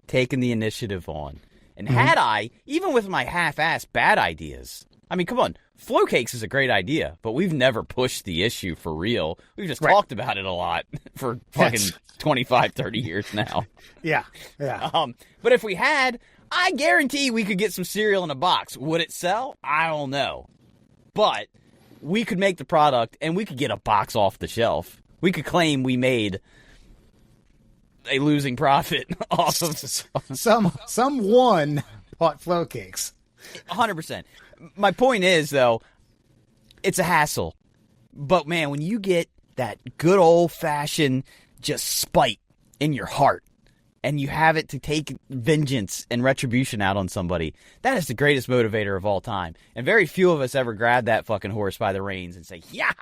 S2: taken the initiative on. And had I, even with my half-assed bad ideas, I mean, come on, flow cakes is a great idea, but we've never pushed the issue for real. We've just talked about it a lot for fucking 25, 30 years now.
S3: Yeah.
S2: But if we had, I guarantee we could get some cereal in a box. Would it sell? I don't know. But we could make the product, and we could get a box off the shelf. We could claim we made a losing profit off of
S3: someone bought flow cakes.
S2: 100%. My point is, though, it's a hassle. But, man, when you get that good old-fashioned just spite in your heart, and you have it to take vengeance and retribution out on somebody, that is the greatest motivator of all time. And very few of us ever grab that fucking horse by the reins and say, yeah,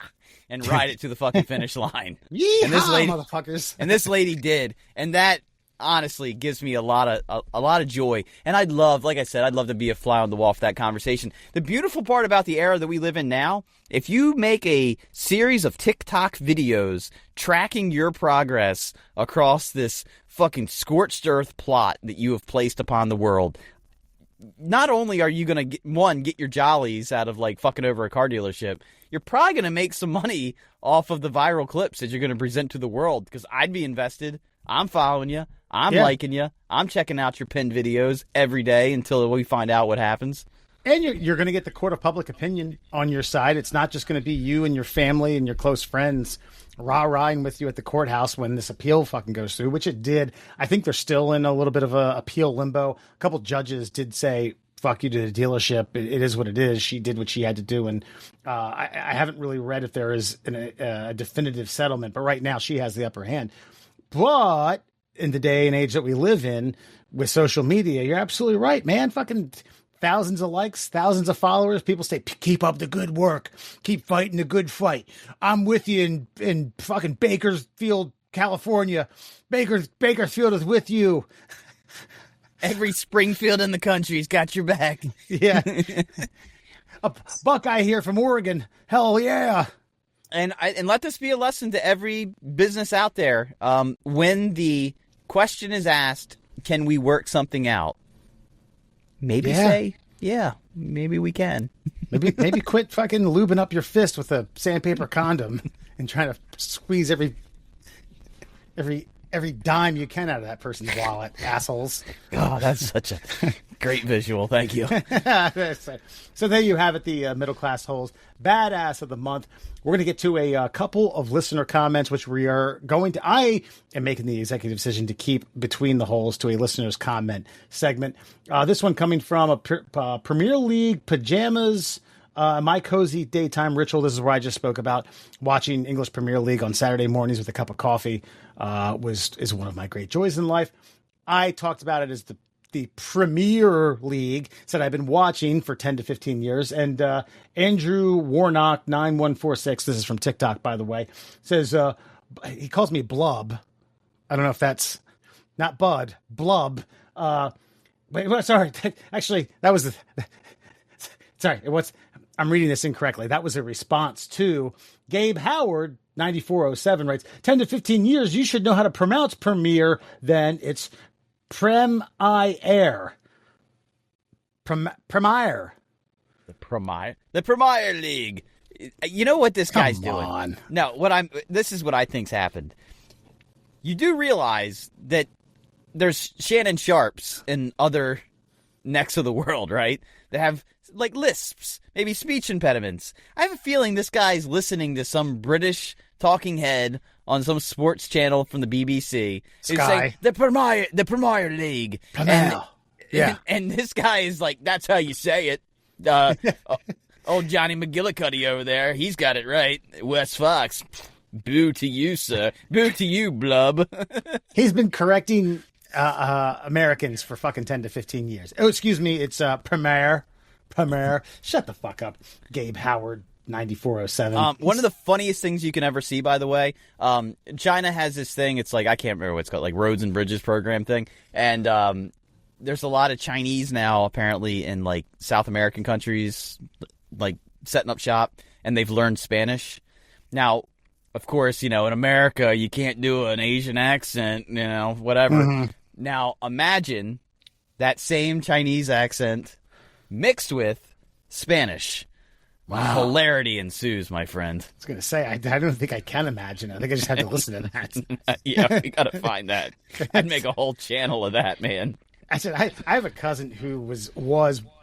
S2: and ride it to the fucking finish line.
S3: And this lady, motherfuckers.
S2: And this lady did. And that honestly gives me a lot of joy. And I'd love to be a fly on the wall for that conversation. The beautiful part about the era that we live in now, if you make a series of TikTok videos tracking your progress across this fucking scorched earth plot that you have placed upon the world, not only are you going to get your jollies out of like fucking over a car dealership, you're probably going to make some money off of the viral clips that you're going to present to the world, because I'd be invested. I'm following you. I'm liking you. I'm checking out your pinned videos every day until we find out what happens.
S3: And you're going to get the court of public opinion on your side. It's not just going to be you and your family and your close friends rah-rahing with you at the courthouse when this appeal fucking goes through, which it did. I think they're still in a little bit of a appeal limbo. A couple judges did say, fuck you to the dealership. It is what it is. She did what she had to do. And I haven't really read if there is a definitive settlement, but right now she has the upper hand. But in the day and age that we live in with social media, you're absolutely right, man. Fucking thousands of likes, thousands of followers. People say, keep up the good work. Keep fighting the good fight. I'm with you in fucking Bakersfield, California. Bakersfield is with you.
S2: Every Springfield in the country's got your back.
S3: Yeah. A Buckeye here from Oregon. Hell yeah.
S2: And let this be a lesson to every business out there. When the question is asked, can we work something out? Maybe say, yeah, maybe we can.
S3: maybe quit fucking lubing up your fist with a sandpaper condom and trying to squeeze every dime you can out of that person's wallet, assholes.
S2: Oh, that's such a great visual. Thank you.
S3: So there you have it, the Middle Classholes Badass of the Month. We're going to get to a couple of listener comments, which we are going to... I am making the executive decision to keep Between the Holes to a listener's comment segment. This one coming from a Premier League Pajamas... my cozy daytime ritual. This is where I just spoke about watching English Premier League on Saturday mornings with a cup of coffee. Is one of my great joys in life. I talked about it as the Premier League. Said I've been watching for 10 to 15 years. And Andrew Warnock 9146. This is from TikTok, by the way. Says he calls me Blub. I don't know if that's not Bud. Blub. Wait, sorry. Actually, that was sorry. I'm reading this incorrectly. That was a response to Gabe Howard, 9407, writes, 10 to 15 years, you should know how to pronounce Premier, then it's Premier. Premier.
S2: The Premier League. You know what this guy's
S3: Come
S2: doing?
S3: on.
S2: No, this is what I think's happened. You do realize that there's Shannon Sharps in other necks of the world, right? That have like lisps, maybe speech impediments. I have a feeling this guy's listening to some British talking head on some sports channel from the BBC.
S3: Sky.
S2: Who's saying, the Premier League.
S3: Premier.
S2: And this guy is like, that's how you say it. Old Johnny McGillicuddy over there, he's got it right. Wes Fox, boo to you, sir. Boo to you, Blub.
S3: He's been correcting Americans for fucking 10 to 15 years. Oh, excuse me. It's Premier. Shut the fuck up, Gabe Howard, 9407.
S2: One of the funniest things you can ever see, by the way, China has this thing. It's like, I can't remember what it's called, like Roads and Bridges program thing. And there's a lot of Chinese now, apparently, in like South American countries, like setting up shop, and they've learned Spanish. Now, of course, in America, you can't do an Asian accent, whatever.
S3: Mm-hmm.
S2: Now, imagine that same Chinese accent mixed with Spanish. Wow. Hilarity ensues, my friend.
S3: I was going to say, I don't think I can imagine. I think I just have to listen to that.
S2: Yeah, we got to find that. I'd make a whole channel of that, man.
S3: I said, I have a cousin who was,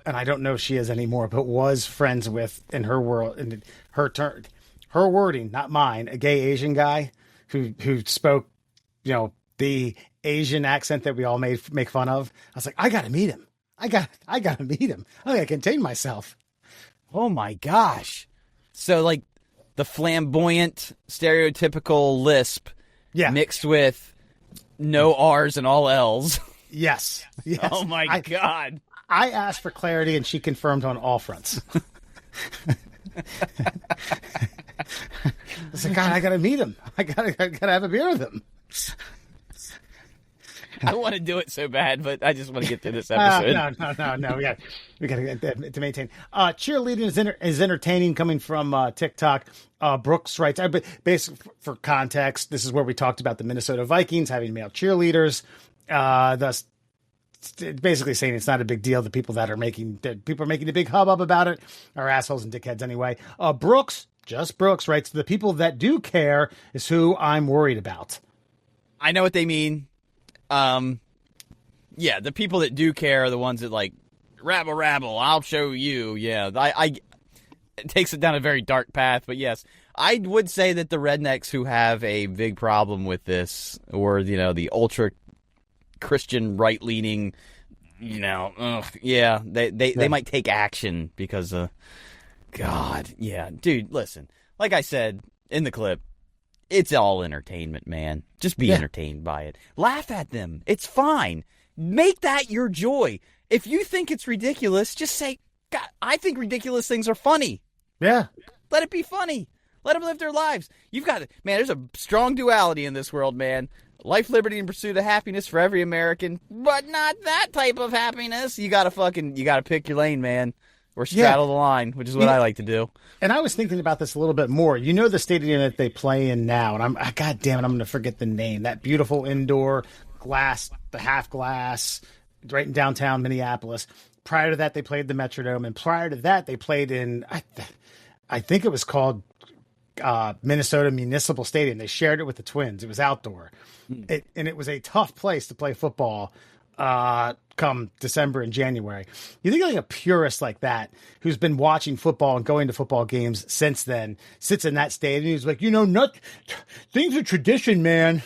S3: and I don't know if she is anymore, but was friends with, in her world, in her wording, not mine, a gay Asian guy who spoke, the Asian accent that we all make fun of. I was like, I got to meet him. I got to meet him. I think I contain myself.
S2: Oh my gosh. So like the flamboyant, stereotypical lisp mixed with no R's and all L's.
S3: Yes.
S2: Oh my God.
S3: I asked for clarity and she confirmed on all fronts. I said, God, I got to meet him. I got to have a beer with him.
S2: I want to do it so bad, but I just want to get through this episode.
S3: No. We got to maintain. Cheerleading is entertaining, coming from TikTok. Brooks writes, basically for context, this is where we talked about the Minnesota Vikings having male cheerleaders. Thus, basically saying it's not a big deal. The people that are making a big hubbub about it are assholes and dickheads anyway. Brooks writes, the people that do care is who I'm worried about.
S2: I know what they mean. Yeah, the people that do care are the ones that like rabble, I'll show you. Yeah, it takes it down a very dark path, but yes, I would say that the rednecks who have a big problem with this, or the ultra Christian right leaning, they might take action because God, yeah, dude, listen, like I said in the clip, it's all entertainment, man. Just be entertained by it. Laugh at them. It's fine. Make that your joy. if you think it's ridiculous, just say, God, I think ridiculous things are funny.
S3: Yeah.
S2: Let it be funny. Let them live their lives. You've got, man, there's a strong duality in this world, man. Life, liberty, and pursuit of happiness for every American, but not that type of happiness. You gotta pick your lane, man. Or straddle the line, which is what I like to do.
S3: And I was thinking about this a little bit more. You know the stadium that they play in now, and God damn it, I'm going to forget the name. That beautiful indoor glass, the half glass, right in downtown Minneapolis. Prior to that, they played the Metrodome, and prior to that, they played in, I think it was called Minnesota Municipal Stadium. They shared it with the Twins. It was outdoor, and it was a tough place to play football. Come December and January. You think like a purist like that who's been watching football and going to football games since then sits in that stadium. He's like, things are tradition, man.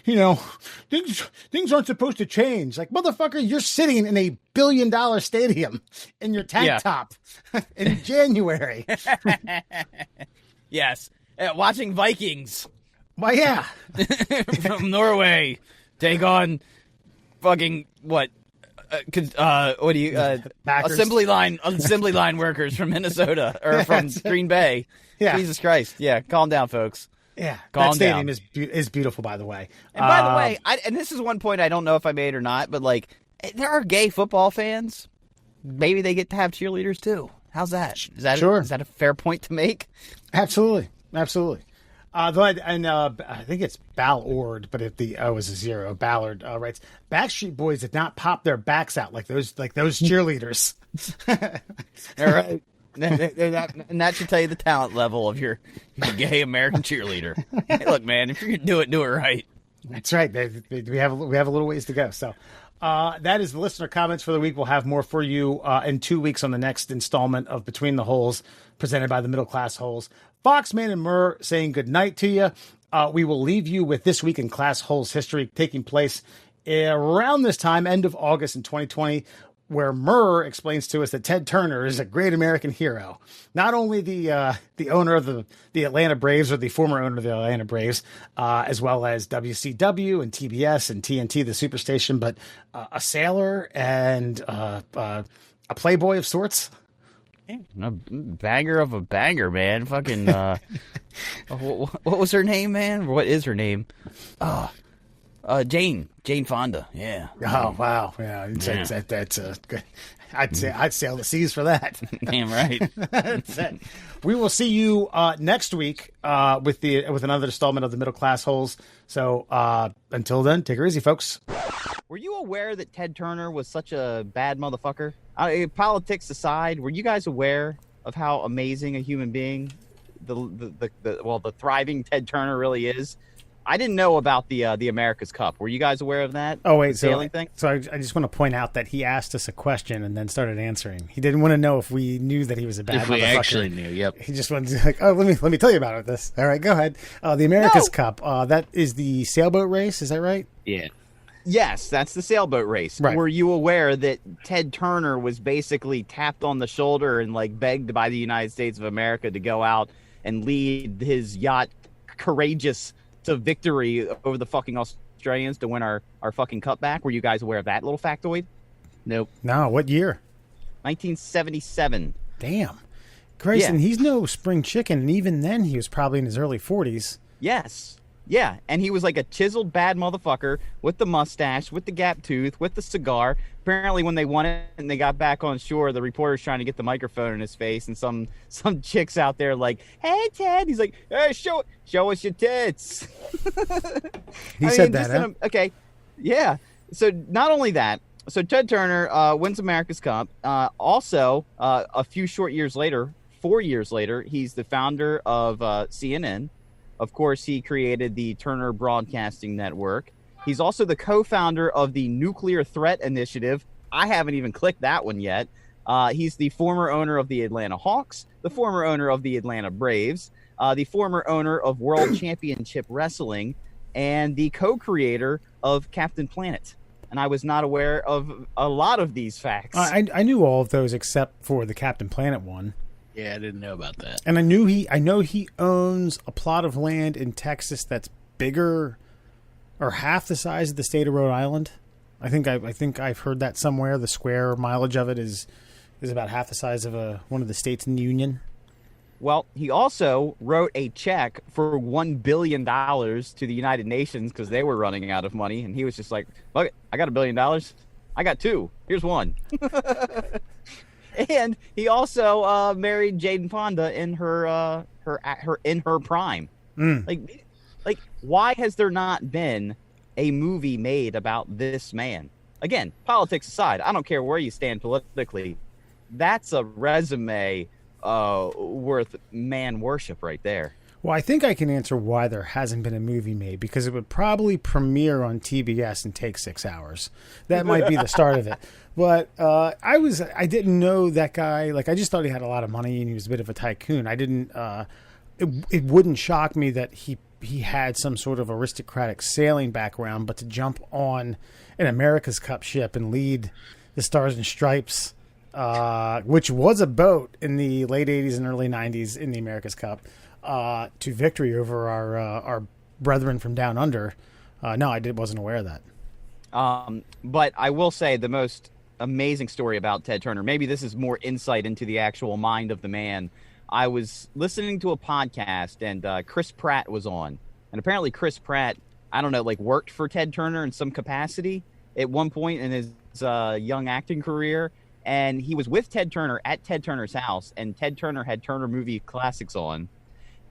S3: Things aren't supposed to change. Like, motherfucker, you're sitting in a $1 billion stadium in your tank top in January.
S2: Yes. Watching Vikings.
S3: Well, yeah.
S2: From Norway take on fucking what do you assembly line workers from Minnesota or from Green Bay.
S3: Yeah.
S2: Jesus Christ. Yeah, calm down, folks.
S3: Yeah,
S2: calm
S3: that stadium
S2: down.
S3: is beautiful, by the way.
S2: And by the way, and this is one point I don't know if I made or not, but like there are gay football fans. Maybe they get to have cheerleaders too. How's that? Is that a fair point to make?
S3: Absolutely. I think it's Ballard, but if the O is a zero, Ballard writes, Backstreet Boys did not pop their backs out like those cheerleaders.
S2: All right. And that should tell you the talent level of your gay American cheerleader. Hey, look, man, if you're going to do it right.
S3: That's right. We have a little ways to go. So that is the listener comments for the week. We'll have more for you in 2 weeks on the next installment of Between the Holes, presented by the Middle Classholes. Foxman and Murr saying good night to you. We will leave you with This Week in Class Holes history taking place around this time, end of August in 2020, where Murr explains to us that Ted Turner is a great American hero. Not only the owner of the Atlanta Braves, or the former owner of the Atlanta Braves, as well as WCW and TBS and TNT, the Superstation, but a sailor and a playboy of sorts.
S2: A banger of a banger, man. Fucking, what was her name, man? What is her name? Jane Fonda. Yeah.
S3: Oh, wow. Yeah. That's good. I'd sail the seas for that.
S2: Damn right.
S3: That's it. We will see you next week with another installment of the Middle Class Holes. So until then, take her easy, folks.
S2: Were you aware that Ted Turner was such a bad motherfucker? Politics aside, were you guys aware of how amazing a human being the thriving Ted Turner really is? I didn't know about the America's Cup. Were you guys aware of that?
S3: Oh, wait.
S2: Sailing thing?
S3: So I just want to point out that he asked us a question and then started answering. He didn't want to know if we knew that he was a bad motherfucker.
S6: If we actually knew, yep.
S3: He just wanted to let me tell you about this. All right, go ahead. The America's Cup. That is the sailboat race. Is that right?
S6: Yeah.
S2: Yes, that's the sailboat race.
S3: Right.
S2: Were you aware that Ted Turner was basically tapped on the shoulder and begged by the United States of America to go out and lead his yacht courageous to victory over the fucking Australians to win our fucking cup back? Were you guys aware of that little factoid? Nope.
S3: No, what year?
S2: 1977.
S3: Damn. Grayson,
S2: Yeah.
S3: he's no spring chicken, and even then he was probably in his early 40s.
S2: Yes. Yeah, and he was like a chiseled bad motherfucker with the mustache, with the gap tooth, with the cigar. Apparently when they won it and they got back on shore, the reporter's trying to get the microphone in his face, and some chicks out there like, "Hey, Ted." He's like, "Hey, show us your tits."
S3: He said that, huh?
S2: Okay, yeah. So not only that, so Ted Turner wins America's Cup. Also, a few short years later, 4 years later, he's the founder of CNN. Of course, he created the Turner Broadcasting Network. He's also the co-founder of the Nuclear Threat Initiative. I haven't even clicked that one yet. He's the former owner of the Atlanta Hawks, the former owner of the Atlanta Braves, the former owner of World Championship Wrestling, and the co-creator of Captain Planet. And I was not aware of a lot of these facts.
S3: I knew all of those except for the Captain Planet one.
S6: Yeah, I didn't know about that.
S3: And I know he owns a plot of land in Texas that's bigger or half the size of the state of Rhode Island. I think I've heard that somewhere. The square mileage of it is about half the size of one of the states in the union.
S2: Well, he also wrote a check for $1 billion to the United Nations because they were running out of money, and he was just like, "Fuck it, I got $1 billion. I got two. Here's one." And he also married Jane Fonda in her prime. Like, why has there not been a movie made about this man? Again, politics aside, I don't care where you stand politically. That's a resume worth man worship right there.
S3: Well, I think I can answer why there hasn't been a movie made, because it would probably premiere on TBS and take 6 hours. That might be the start of it. But I didn't know that guy. Like, I just thought he had a lot of money and he was a bit of a tycoon. I didn't. It wouldn't shock me that he had some sort of aristocratic sailing background, but to jump on an America's Cup ship and lead the Stars and Stripes, which was a boat in the late 80s and early 90s in the America's Cup, to victory over our brethren from down under. No, I wasn't aware of that.
S2: But I will say the most amazing story about Ted Turner, maybe this is more insight into the actual mind of the man. I was listening to a podcast and Chris Pratt was on. And apparently Chris Pratt, I don't know, like worked for Ted Turner in some capacity at one point in his young acting career. And he was with Ted Turner at Ted Turner's house, and Ted Turner had Turner Movie Classics on.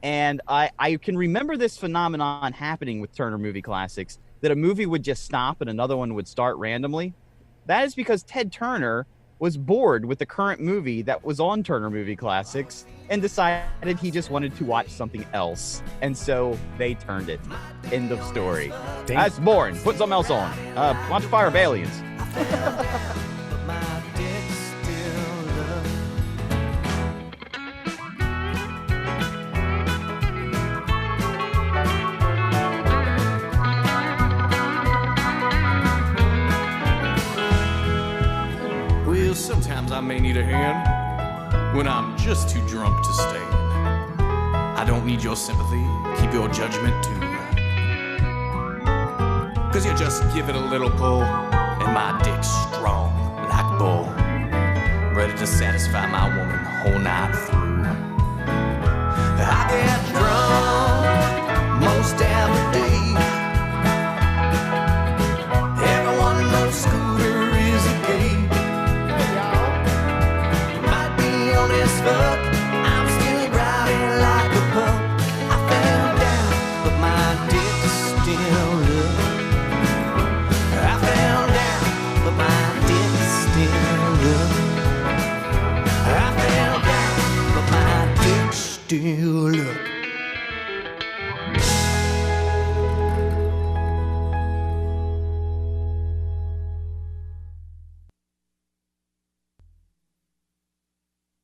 S2: And I can remember this phenomenon happening with Turner Movie Classics, that a movie would just stop and another one would start randomly. That is because Ted Turner was bored with the current movie that was on Turner Movie Classics and decided he just wanted to watch something else. And so they turned it. End of story.
S3: Damn.
S2: That's boring. Put something else on. Watch Fire of Aliens.
S1: But my dick still loves. Well, sometimes I may need a hand when I'm just too drunk to stand. I don't need your sympathy, keep your judgment too. 'Cause you just give it a little pull, and my dick's strong like bull, ready to satisfy my woman whole night through. I get drunk most every day. Everyone knows Scooter is a gay. Might be on his fuck, I'm still riding like a pup. I fell down, but my dick still up. I fell down, but my dick still up. I fell down, but my dick still up.